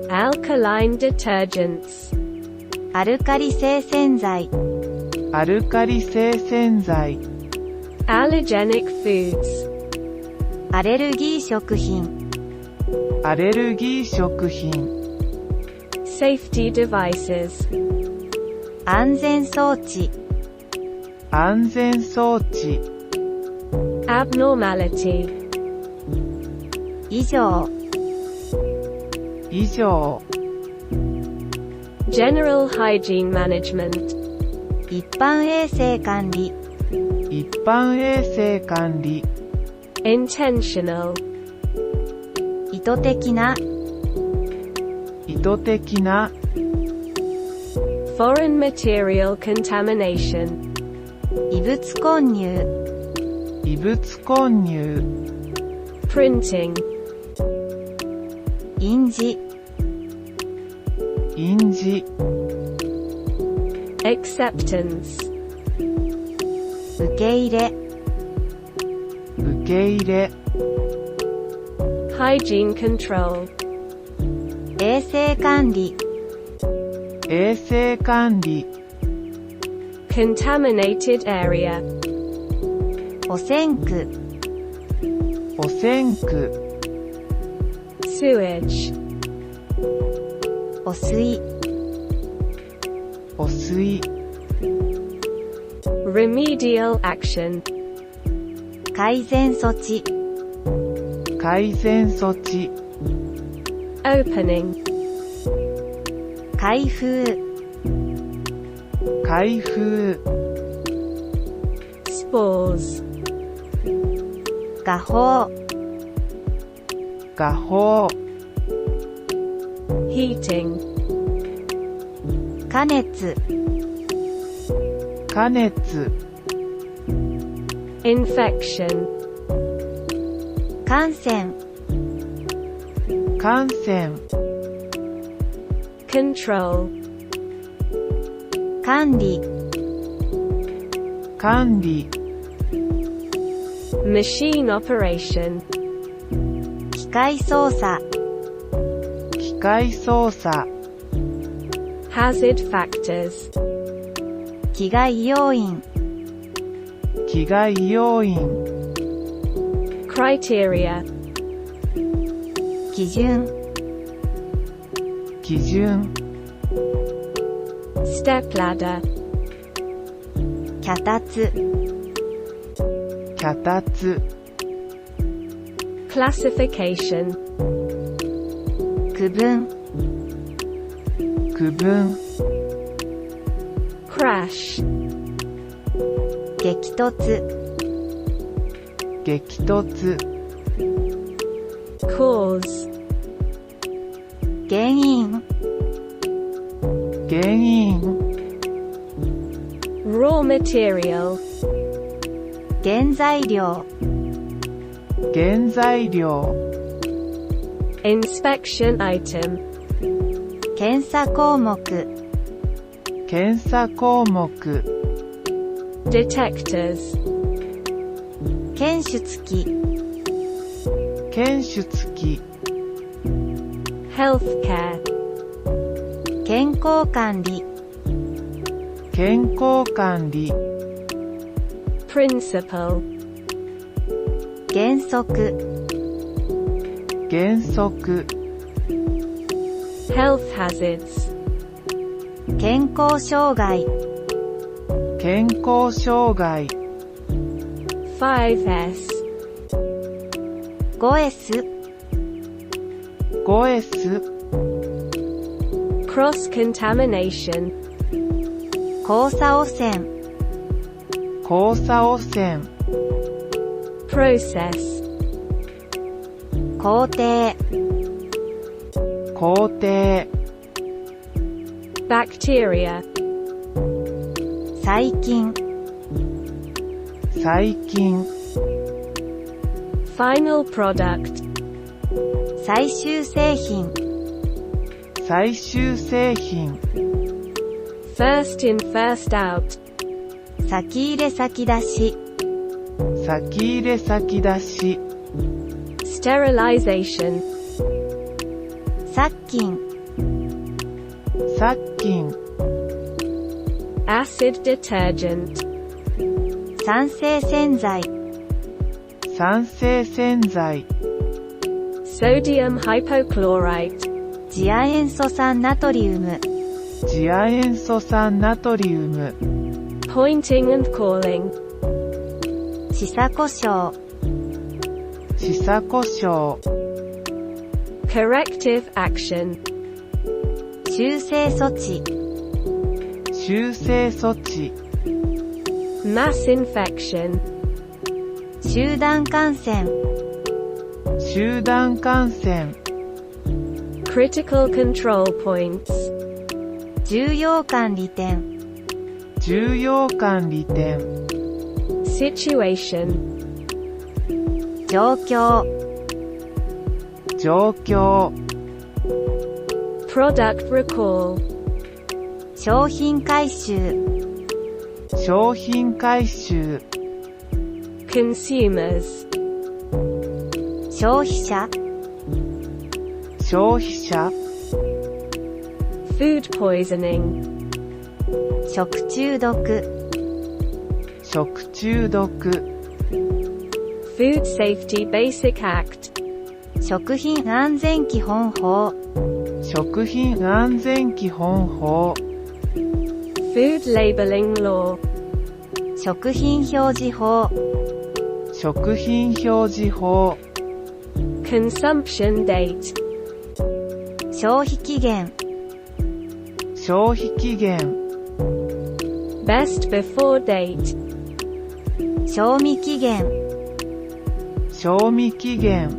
Alkaline Detergents アルカリ性洗剤。アルカリ性洗剤。Allergenic Foods アレルギー食品。アレルギー食品。Safety Devices 安全装置。安全装置。Abnormality 以上。以上。General Hygiene Management 一般衛生管理。一般衛生管理。Intentional 意図的な。意図的な。Foreign Material Contamination 異物混入。異物混入。Printing 印字。印字。Acceptance 受け入れ。受け入れ。Hygiene Control 衛生管理。衛生管理。Contaminated Area 汚染区。汚染区。Sewage 汚水。汚水。Remedial Action 改善措置。改善措置。Opening 開封。開封。Spores 画法。画法。Heating 加熱。加熱。Infection 感染。感染。Control 管理。管理。Machine Operation 機械操作。機械操作。Hazard Factors 危害要因。危害要因。Criteria 基準。基準。Stepladder 脚立。脚立。Classification 区分。区分。Crash 激突。激突。Cause 原因。原因。Raw Material 原材料。原材料。Inspection Item 検査項目。検査項目。Detectors 検出器。検出器。Healthcare 健康管理。健康管理。Principle 原則。原則。Health Hazards 健康障害。健康障害。5S 5S。5S。Cross Contamination 交差汚染。交差汚染。Process 工程。工程。Bacteria 細菌。細菌。Final Product 最終製品。最終製品。First in First Out 先入れ先出し、先入れ先出し、Sterilization, 殺菌、殺菌、Acid detergent, 酸性洗剤、酸性洗剤、Sodium hypochlorite, 次亜塩素酸ナトリウム、次亜塩素酸ナトリウム、Pointing and calling, 示唆故障、示唆故障、Corrective action, 修正措置、修正措置、Mass infection, 集団感染、集団感染、Critical control points, 重要管理点、重要管理点、Situation, 状況、状況、Product recall, 商品回収、商品回収、Consumers, 消費者、消費者、Food poisoning, 食中毒、食中毒、Food Safety Basic Act, 食品安全基本法、食品安全基本法、Food Labeling Law, 食品表示法、食品表示法、Consumption date, 消費期限、消費期限、Best before date, 賞味期限、賞味期限、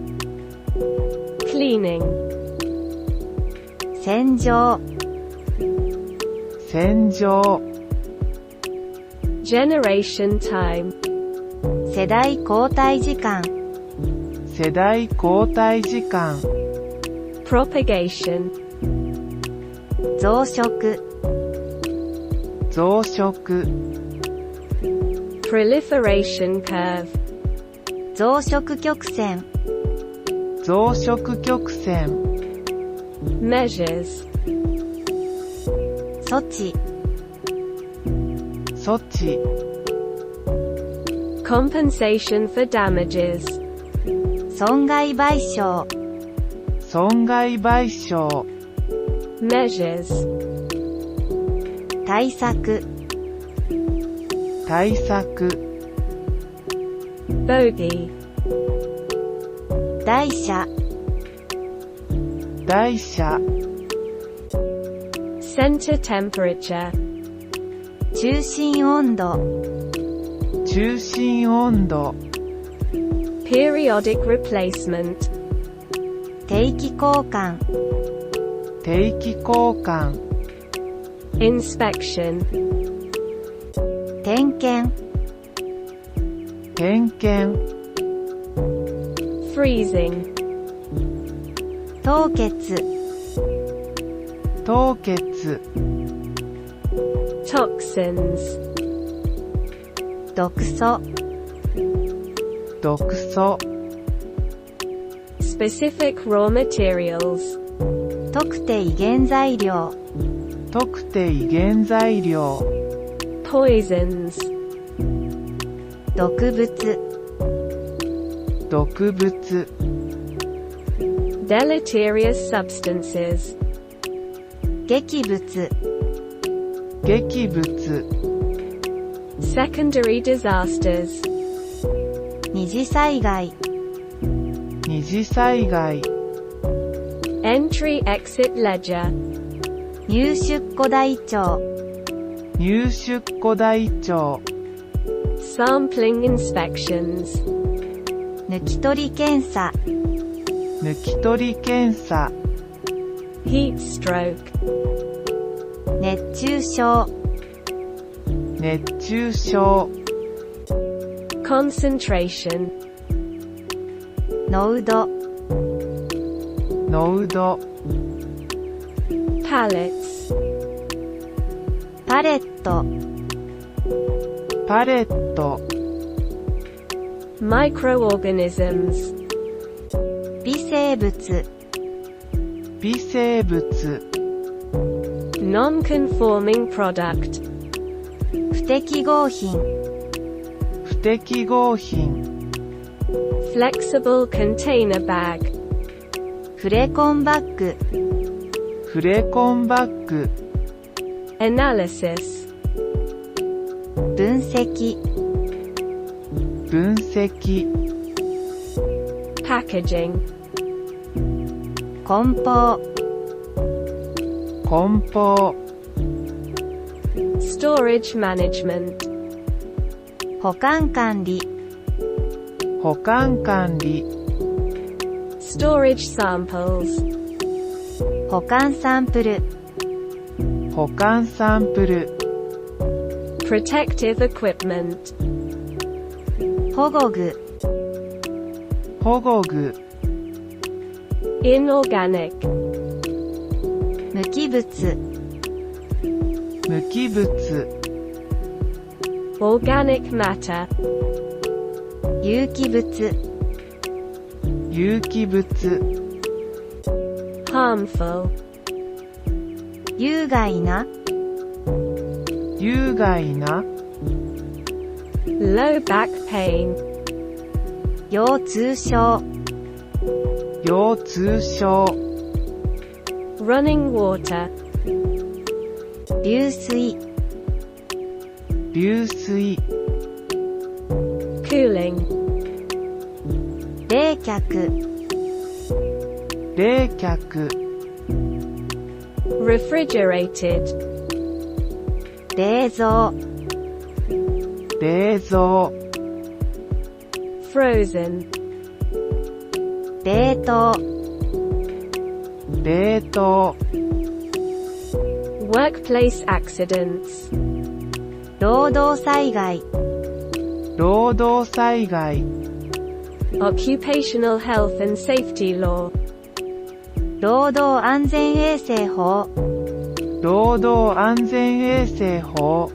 Cleaning, 洗浄、洗浄、Generation time, 世代交代時間、世代交代時間、Propagation, 増殖、増殖、Proliferation curve, 増殖曲線、増殖曲線、Measures, 措置、措置、Compensation for damages, 損害賠償、損害賠償、Measures, 対策、対策、Bogey, 台車、台車、Center temperature, 中心温度、中心温度、Periodic replacement, 定期交換、定期交換、Inspection, 点検、点検、Freezing, 凍結、凍結、Toxins, 毒素、毒素、Specific raw materials, 特定原材料、特定原材料、Poisons, 毒物、毒物、Deleterious substances, 劇物、劇物、Secondary disasters, 二次災害、二次災害、Entry-exit ledger, 入出庫台帳、入出庫台帳、Sampling inspections, 抜き取り検査、抜き取り検査、Heat stroke, 熱中症、熱中症、Concentration, 濃度、濃度、Pallets, パレット、パレット、microorganisms, 微生物、微生物、non-conforming product, 不適合品、不適合品、flexible container bag, フレコンバッグ、フレコンバッグ、analysis, 分析、分析、packaging, 梱包、梱包、storage management, 保管管理、保管管理、storage samples, 保管サンプル、保管サンプル、protective equipment, 保護具、保護具、inorganic, 無機物、無機物、organic matter, 有機物、有機物、harmful, 有害な、有害な、low back pain, 腰痛症、腰痛症、running water, 流水、流水、cooling, 冷却、冷却、refrigerated, 冷蔵、冷蔵、frozen, 冷凍、冷凍、workplace accidents, 労働災害、労働災害、occupational health and safety law, 労働安全衛生法、労働安全衛生法、